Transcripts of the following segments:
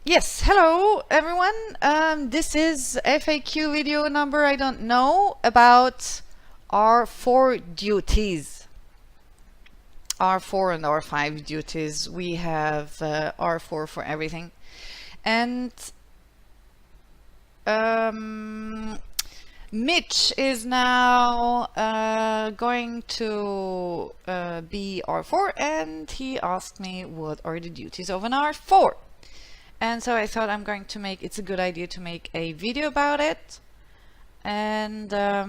Yes, hello everyone. This is FAQ video number I don't know about R4 duties. R4 and R5 duties. We have R4 for everything. And Mitch is now going to be R4, and he asked me what are the duties of an R4. And so I thought it's a good idea to make a video about it. And yeah,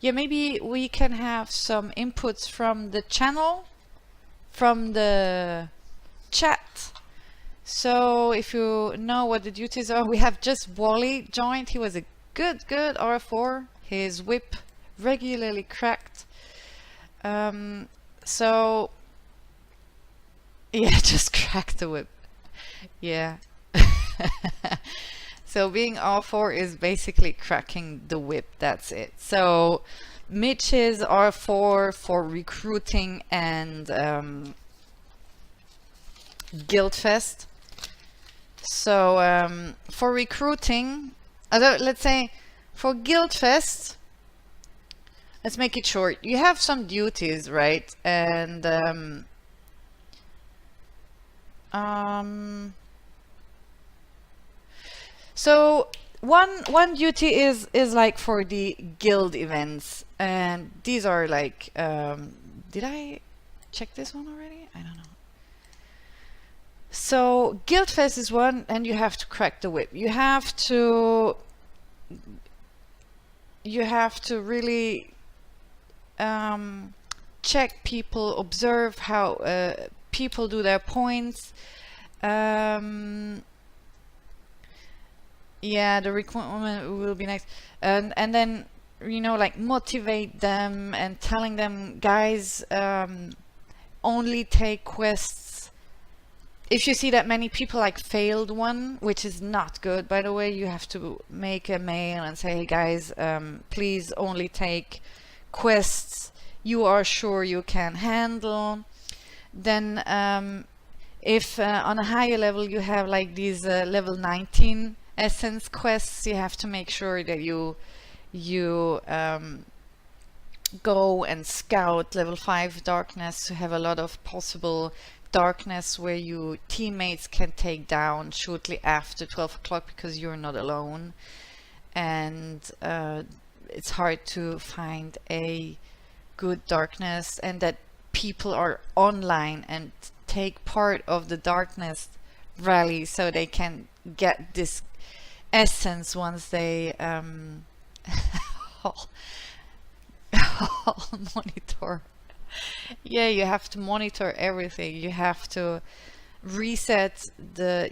maybe we can have some inputs from the channel, from the chat. So if you know what the duties are, we have just Wally joined. He was a good R4. His whip regularly cracked. So yeah, just crack the whip. Yeah. So being R4 is basically cracking the whip. That's it. So Mitch is R4 for recruiting and Guildfest. So for recruiting, let's say for Guildfest, let's make it short. You have some duties, right? And so one duty is like for the guild events, and these are like did I check this one already? I don't know. So Guildfest is one, and you have to crack the whip. You have to really check people, observe how people do their points. Yeah, the recruitment will be nice, and then like motivate them and telling them, guys, only take quests if you see that many people like failed one, which is not good, by the way. You have to make a mail and say, hey guys, please only take quests you are sure you can handle. Then if on a higher level you have like these level 19 essence quests, you have to make sure that you go and scout level 5 darkness to have a lot of possible darkness where you teammates can take down shortly after 12 o'clock because you're not alone, and it's hard to find a good darkness, and that people are online and take part of the darkness rally so they can get this essence once they monitor. Yeah, you have to monitor everything. You have to reset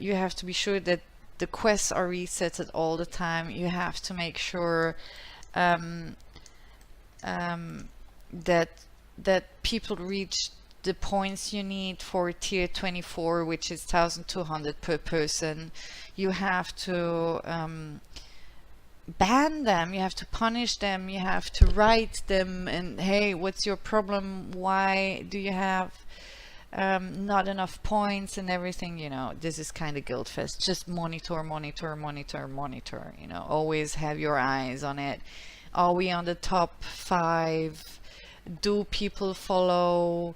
you have to be sure that the quests are resetted all the time. You have to make sure that people reach the points you need for tier 24, which is 1,200 per person. You have to ban them, you have to punish them, you have to write them, and hey, what's your problem? Why do you have not enough points and everything? This is kind of Guildfest. Just monitor, always have your eyes on it. Are we on the top 5? Do people follow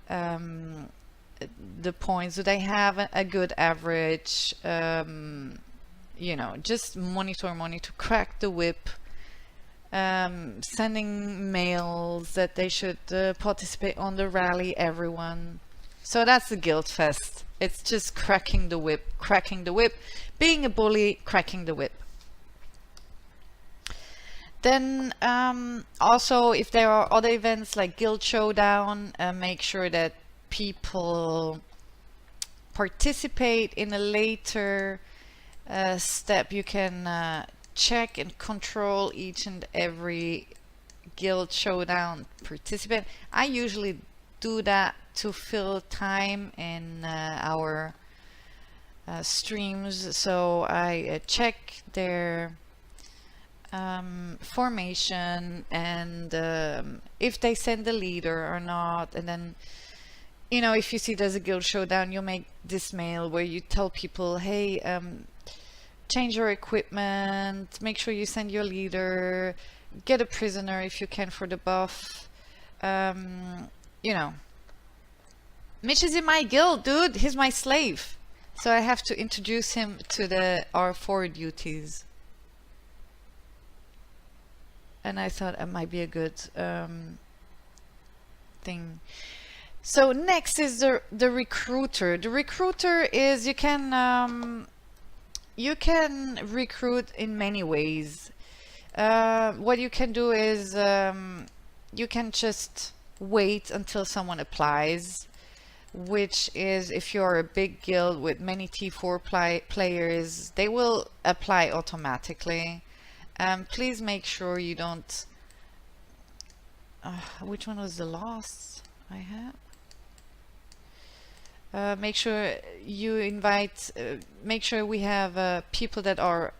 the points? Do they have a good average? Just monitor, crack the whip, sending mails that they should participate on the rally, everyone. So that's the Guildfest. It's just cracking the whip, being a bully, cracking the whip. Then also, if there are other events like Guild Showdown, make sure that people participate in a later step. You can check and control each and every Guild Showdown participant. I usually do that to fill time in our streams, so I check their formation and if they send the leader or not, and then you know, if you see there's a guild showdown, you'll make this mail where you tell people, hey, change your equipment, make sure you send your leader, get a prisoner if you can for the buff. You know, Mitch is in my guild, dude. He's my slave. So I have to introduce him to the R4 duties. And I thought it might be a good thing. So next is the recruiter. The recruiter is you can recruit in many ways. What you can do is you can just wait until someone applies, which is if you're a big guild with many T4 players, they will apply automatically. Please make sure you don't... which one was the last I had? Make sure you invite, make sure we have people that are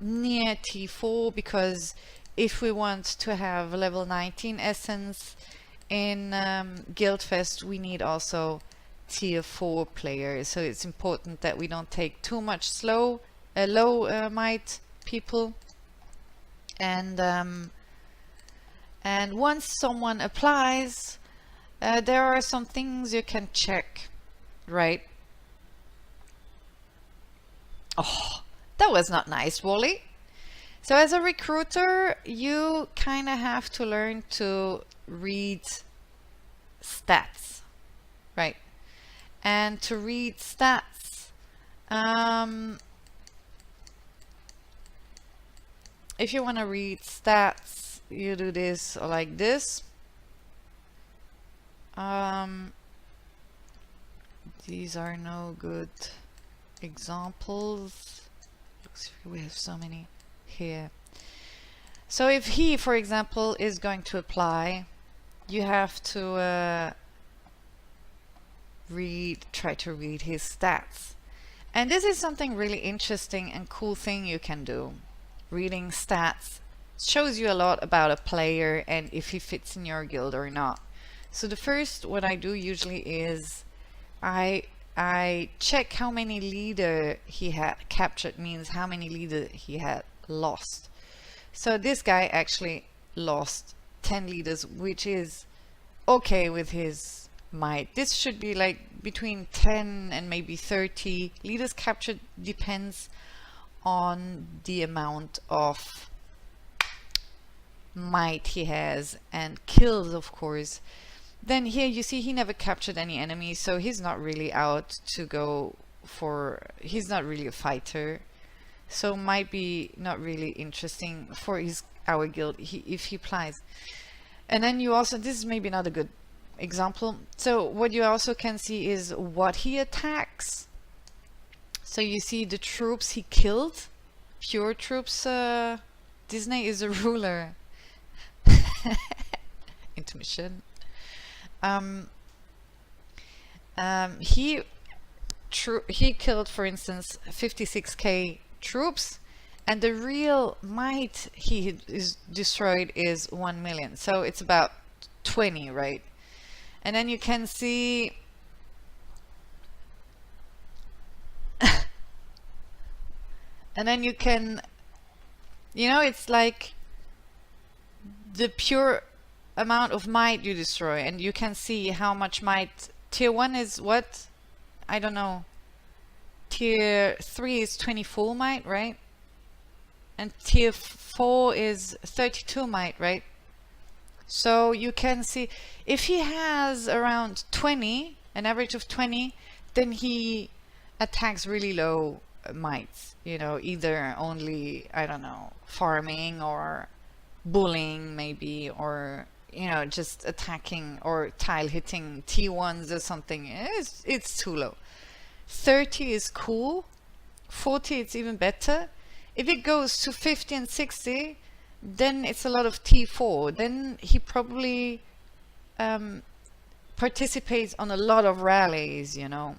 near T4, because if we want to have level 19 essence in Guildfest, we need also tier 4 players. So it's important that we don't take too much low might people. And once someone applies, there are some things you can check. Right. Oh, that was not nice, Wally. So as a recruiter, you kind of have to learn to read stats, right? And to read stats, if you want to read stats, you do this like this. These are no good examples. Looks like we have so many here. So if he, for example, is going to apply, you have to try to read his stats. And this is something really interesting and cool thing you can do. Reading stats shows you a lot about a player and if he fits in your guild or not. So the first, what I do usually is I check how many leader he had captured, means how many leader he had lost. So this guy actually lost 10 leaders, which is okay with his might. This should be like between 10 and maybe 30 leaders captured, depends on the amount of might he has, and kills, of course. Then here you see he never captured any enemies, so he's not really out to go for... he's not really a fighter, so might be not really interesting for our guild if he applies. And then you also... this is maybe not a good example. So what you also can see is what he attacks. So you see the troops he killed. Pure troops. Disney is a ruler. Intermission. He killed, for instance, 56k troops, and the real might he is destroyed is 1 million. So it's about 20, right? And then you can see and then you can, you know, it's like the pure amount of might you destroy, and you can see how much might. Tier 1 is what? I don't know. Tier 3 is 24 might, right? And tier 4 is 32 might, right? So you can see if he has around 20, an average of 20, then he attacks really low mights, you know, either only, I don't know, farming or bullying maybe, or, you know, just attacking or tile hitting T1s or something. It's too low. 30 is cool. 40 it's even better. If it goes to 50 and 60, then it's a lot of T4. Then he probably participates on a lot of rallies, you know.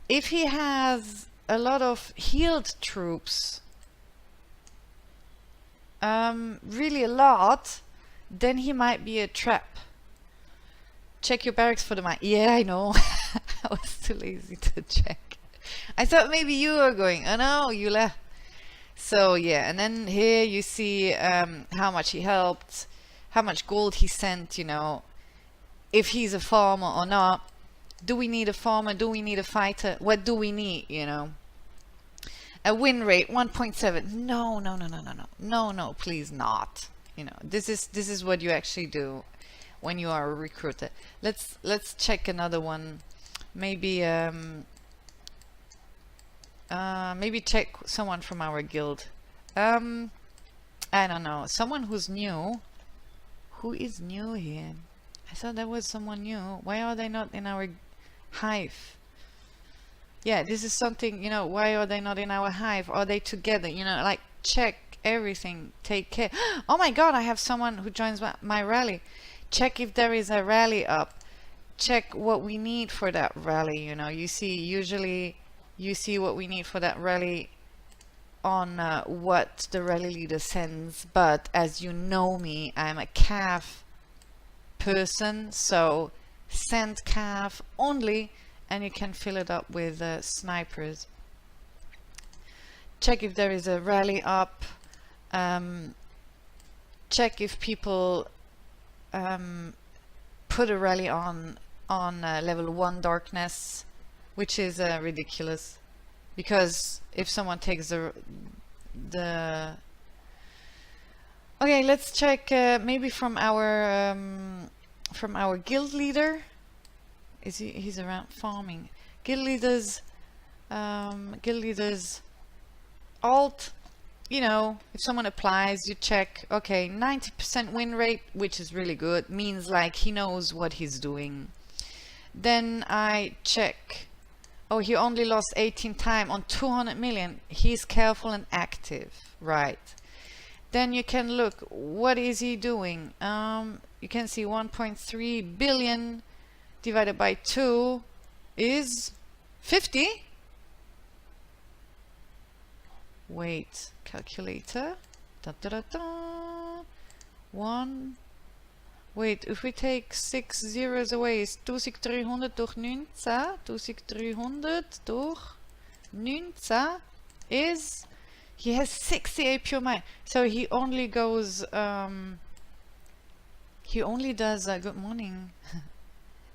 If he has a lot of healed troops, really a lot, then he might be a trap. Check your barracks for the mine. Yeah, I know. I was too lazy to check. I thought maybe you were going. Oh no, you left. So yeah, and then here you see how much he helped, how much gold he sent, you know, if he's a farmer or not. Do we need a farmer? Do we need a fighter? What do we need, you know? A win rate 1.7. No, no, no, no, no, no. No, no, please not. You know, this is what you actually do when you are a recruiter. Let's check another one. Maybe maybe check someone from our guild. I don't know. Someone who's new. Who is new here? I thought there was someone new. Why are they not in our hive? Yeah, this is something, you know, why are they not in our hive? Are they together? You know, like, check everything. Take care. Oh my god, I have someone who joins my rally. Check if there is a rally up. Check what we need for that rally, you know. You see, usually you see what we need for that rally on what the rally leader sends. But as you know me, I'm a calf person, so send calf only, and you can fill it up with snipers. Check if there is a rally up. Check if people put a rally on level 1 darkness, which is ridiculous, because if someone takes the okay, let's check maybe from our guild leader. Is he's around farming? Guild leaders alt, you know, if someone applies, you check. Okay, 90% win rate, which is really good, means like he knows what he's doing. Then I check. Oh, he only lost 18 time on 200 million. He's careful and active, right? Then you can look, what is he doing? You can see 1.3 billion divided by 2 is 50. Wait, calculator. Da, da, da, da. 1. Wait, if we take 6 zeros away, is 2300 durch 19. 2300 durch 19 is, he has 68 pure mine. So he only goes, he only does, good morning,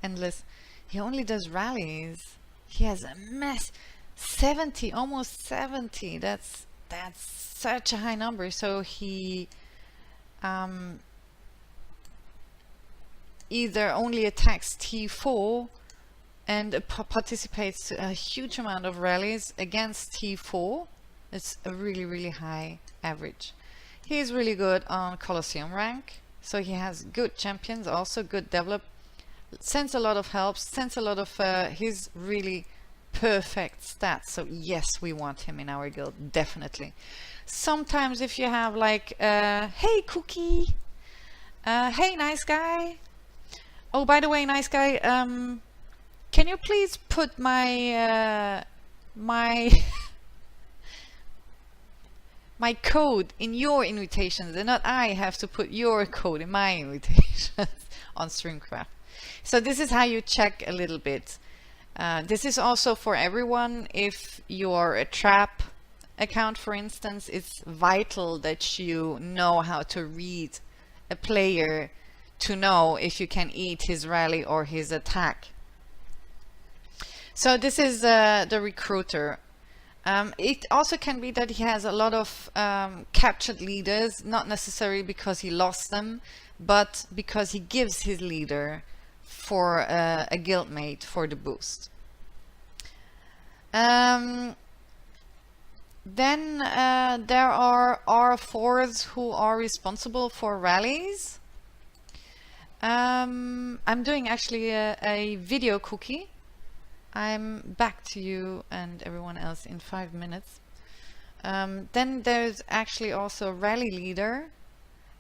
Endless. He only does rallies. He has a mess. 70, almost 70. That's such a high number. So he either only attacks T4 and participates a huge amount of rallies against T4. It's a really, really high average. He's really good on Colosseum rank. So he has good champions, also good develop. Sends a lot of help, sends a lot of his really perfect stats. So yes, we want him in our guild, definitely. Sometimes if you have like, hey Cookie, hey nice guy. Oh, by the way, nice guy, can you please put my my code in your invitations, and not I have to put your code in my invitations on Streamcraft. So this is how you check a little bit. This is also for everyone. If you're a trap account, for instance, it's vital that you know how to read a player to know if you can eat his rally or his attack. So this is the recruiter. It also can be that he has a lot of captured leaders, not necessarily because he lost them, but because he gives his leader for a guildmate for the boost. Then there are R4s who are responsible for rallies. I'm doing actually a video cookie. I'm back to you and everyone else in 5 minutes. Then there's actually also a rally leader,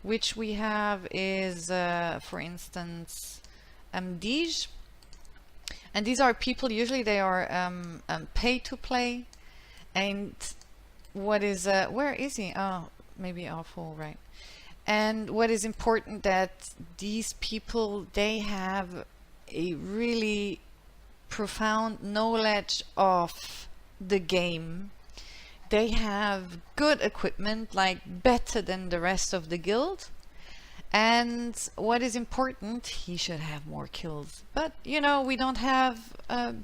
which we have is, for instance, Dij. And these are people, usually they are pay to play. And what is, where is he? Oh, maybe awful, right? And what is important that these people, they have a really profound knowledge of the game. They have good equipment, like better than the rest of the guild. And what is important, he should have more kills. But, you know, we don't have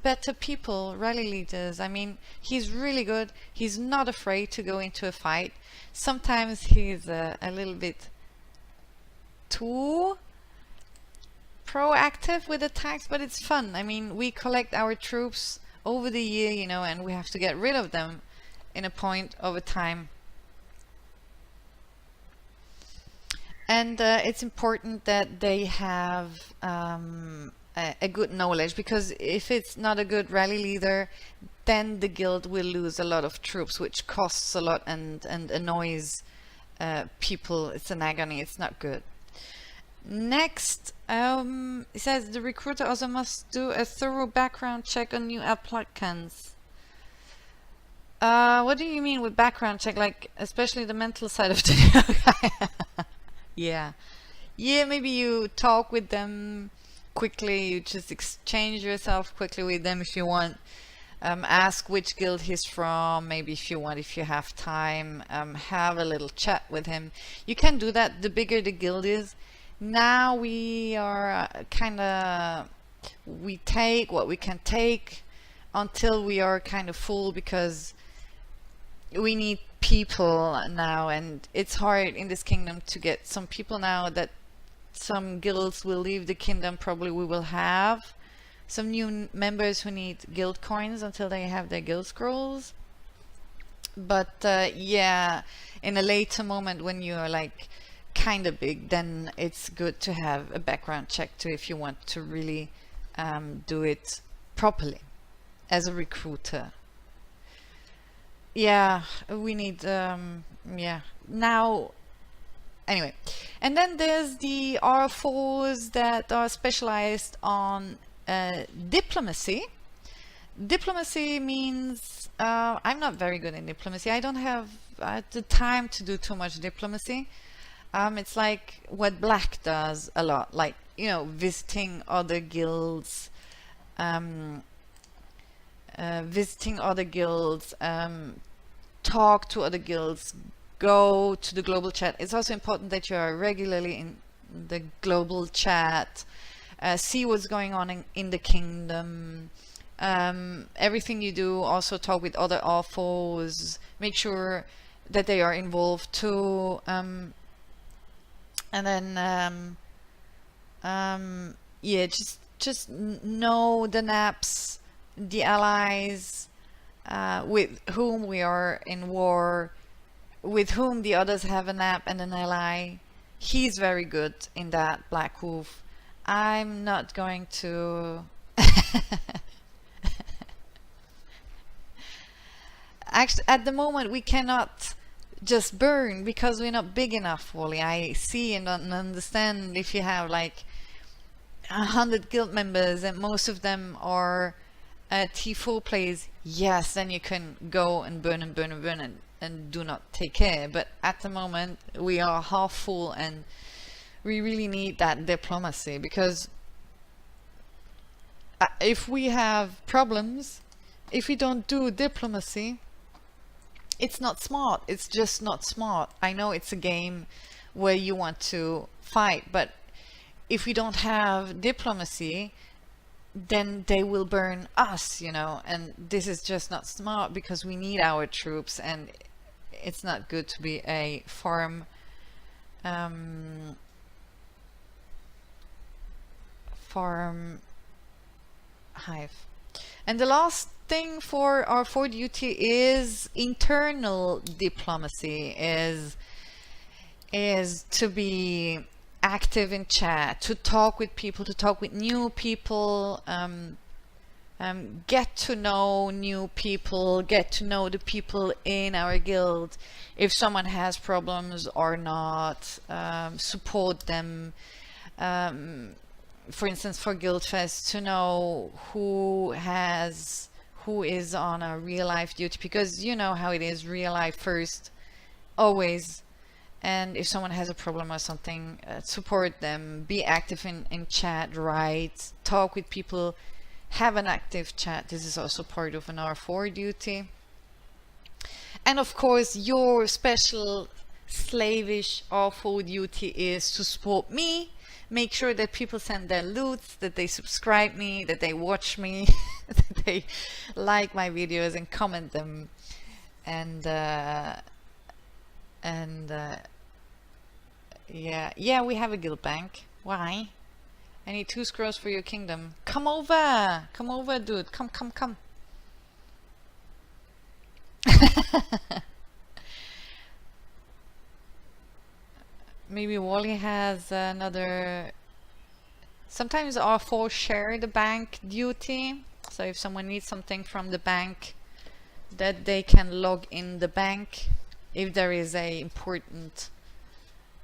better people, rally leaders. I mean, he's really good. He's not afraid to go into a fight. Sometimes he's a little bit too proactive with attacks, but it's fun. I mean, we collect our troops over the year, you know, and we have to get rid of them in a point of a time. And it's important that they have a good knowledge, because if it's not a good rally leader, then the guild will lose a lot of troops, which costs a lot and annoys people. It's an agony. It's not good. Next, it says the recruiter also must do a thorough background check on new applicants. What do you mean with background check? Like, especially the mental side of the new guy? Yeah. Yeah, maybe you talk with them quickly, you just exchange yourself quickly with them if you want. Ask which guild he's from, maybe if you want, if you have time, have a little chat with him. You can do that the bigger the guild is. Now we are we take what we can take until we are kind of full, because we need people now, and it's hard in this kingdom to get some people now that some guilds will leave the kingdom. Probably we will have some new members who need guild coins until they have their guild scrolls. But yeah, in a later moment when you're like kind of big, then it's good to have a background check too, if you want to really do it properly as a recruiter. Yeah, we need yeah, now anyway. And then there's the R4s that are specialized on diplomacy. Diplomacy means I'm not very good in diplomacy. I don't have the time to do too much diplomacy. It's like what Black does a lot, like, you know, visiting other guilds, talk to other guilds, go to the global chat. It's also important that you are regularly in the global chat, see what's going on in the kingdom. Everything you do, also talk with other authors, make sure that they are involved too. And then yeah, just know the naps, the allies, with whom we are in war, with whom the others have a nap and an ally. He's very good in that, Black Wolf. I'm not going to actually at the moment we cannot just burn because we're not big enough, Wally. I see and understand if you have like 100 guild members and most of them are T4 players, yes, then you can go and burn and burn and burn and do not take care. But at the moment we are half full and we really need that diplomacy, because if we have problems, if we don't do diplomacy, it's not smart. It's just not smart. I know it's a game where you want to fight, but if we don't have diplomacy, then they will burn us, you know, and this is just not smart because we need our troops, and it's not good to be a farm hive. And the last thing for our 4 duty is internal diplomacy, is to be active in chat, to talk with people, to talk with new people, get to know new people, get to know the people in our guild, if someone has problems or not, support them. For instance, for Guildfest, to know who is on a real life duty, because you know how it is, real life first, always. And if someone has a problem or something, support them, be active in chat, write, talk with people, have an active chat. This is also part of an R4 duty. And of course, your special slavish R4 duty is to support me. Make sure that people send their loots, that they subscribe me, that they watch me, that they like my videos and comment them. And yeah, we have a guild bank. Why? I need 2 scrolls for your kingdom. Come over, dude. Come. Maybe Wally has another. Sometimes R4 share the bank duty. So if someone needs something from the bank, that they can log in the bank if there is a important.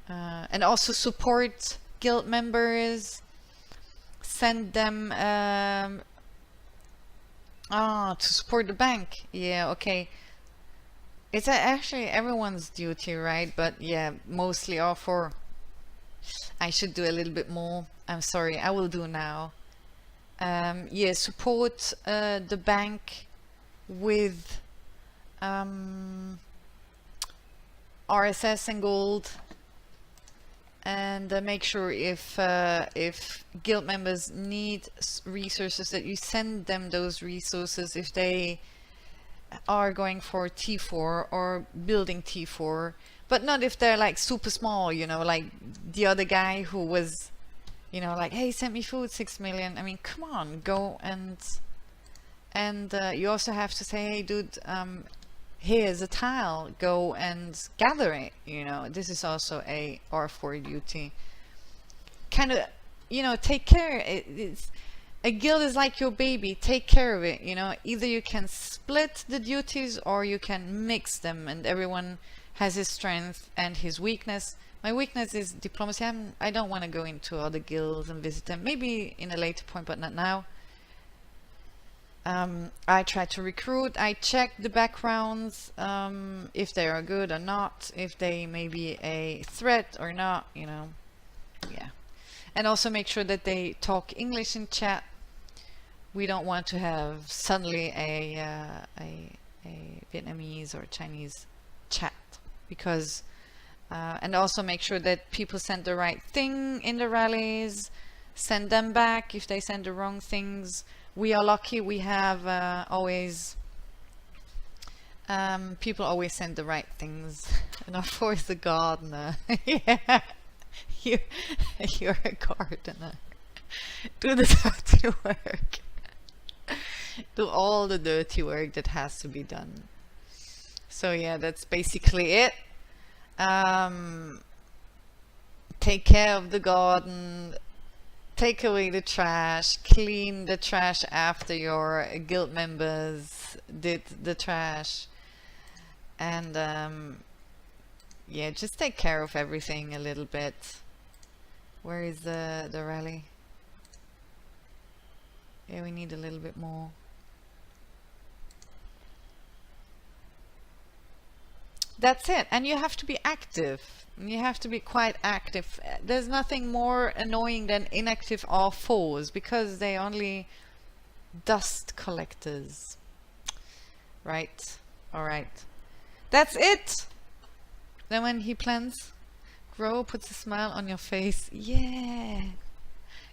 And also support guild members. Send them to support the bank. Yeah, okay. It's actually everyone's duty, right? But yeah, mostly R4. I should do a little bit more. I'm sorry, I will do now. Yeah, support the bank with RSS and gold, and make sure if guild members need resources that you send them those resources if they are going for T4 or building T4, but not if they're like super small, you know, like the other guy who was, you know, like, hey, send me food, 6 million. I mean, come on, go and you also have to say, hey, dude, here's a tile, go and gather it. You know, this is also a R4 duty. Kind of, you know, take care. It's a guild is like your baby. Take care of it. You know, either you can split the duties or you can mix them, and everyone has his strength and his weakness. My weakness is diplomacy. I don't want to go into other guilds and visit them. Maybe in a later point, but not now. I try to recruit. I check the backgrounds, if they are good or not, if they may be a threat or not, you know. Yeah. And also make sure that they talk English in chat. We don't want to have suddenly a Vietnamese or Chinese chat, because and also make sure that people send the right thing in the rallies. Send them back if they send the wrong things. We are lucky, we have always people always send the right things. And of course the gardener. Yeah, you're a gardener. Do the dirty work. Do all the dirty work that has to be done. So yeah, that's basically it. Take care of the garden. Take away the trash, clean the trash after your guild members did the trash, and yeah, just take care of everything a little bit. Where is the rally? Yeah, we need a little bit more. That's it, and you have to be active. You have to be quite active. There's nothing more annoying than inactive R4s, because they only dust collectors. Right? Alright. That's it! Then when he plants, grow, puts a smile on your face. Yeah!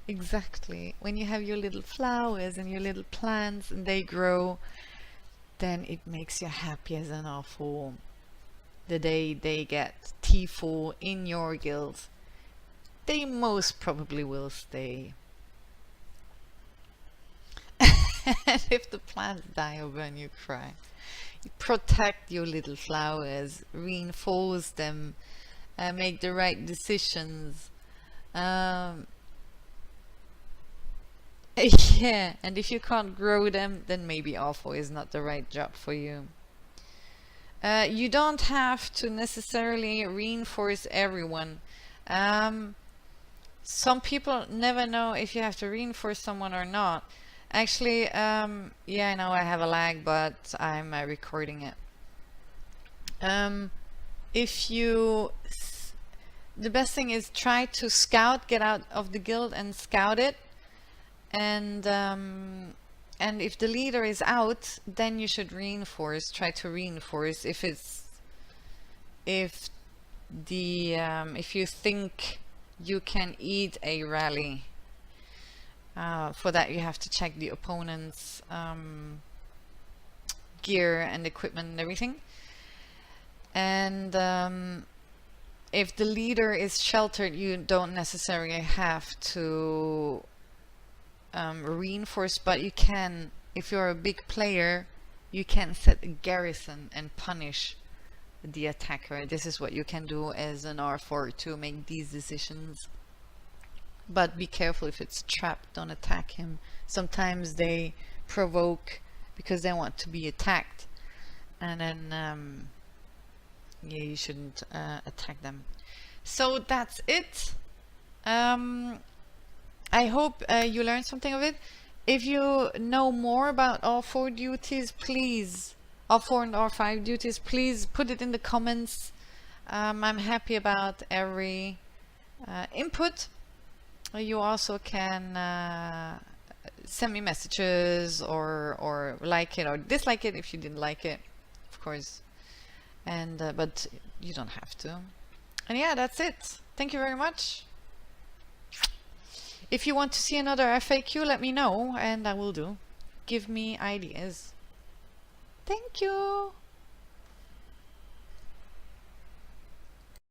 Exactly. When you have your little flowers and your little plants and they grow, then it makes you happy as an R4. The day they get T4 in your guild, they most probably will stay. And if the plants die or burn, you cry. You protect your little flowers, reinforce them, make the right decisions. Yeah, and if you can't grow them, then maybe R4 is not the right job for you. You don't have to necessarily reinforce everyone. Some people never know if you have to reinforce someone or not. Actually, yeah, I know I have a lag, but I'm recording it. If you the best thing is try to scout, get out of the guild and scout it. And if the leader is out, then you should reinforce. Try to reinforce if you think you can eat a rally. For that, you have to check the opponent's gear and equipment and everything. And if the leader is sheltered, you don't necessarily have to reinforce, but you can, if you're a big player, you can set a garrison and punish the attacker. This is what you can do as an R4 to make these decisions. But be careful if it's trapped, don't attack him. Sometimes they provoke because they want to be attacked, and then yeah, you shouldn't attack them. So that's it. I hope you learned something of it. If you know more about R4 duties, please, R4 and R5 duties, please put it in the comments. I'm happy about every input. You also can send me messages or like it or dislike it if you didn't like it, of course. And but you don't have to. And yeah, that's it. Thank you very much. If you want to see another FAQ, let me know and I will do. Give me ideas. Thank you.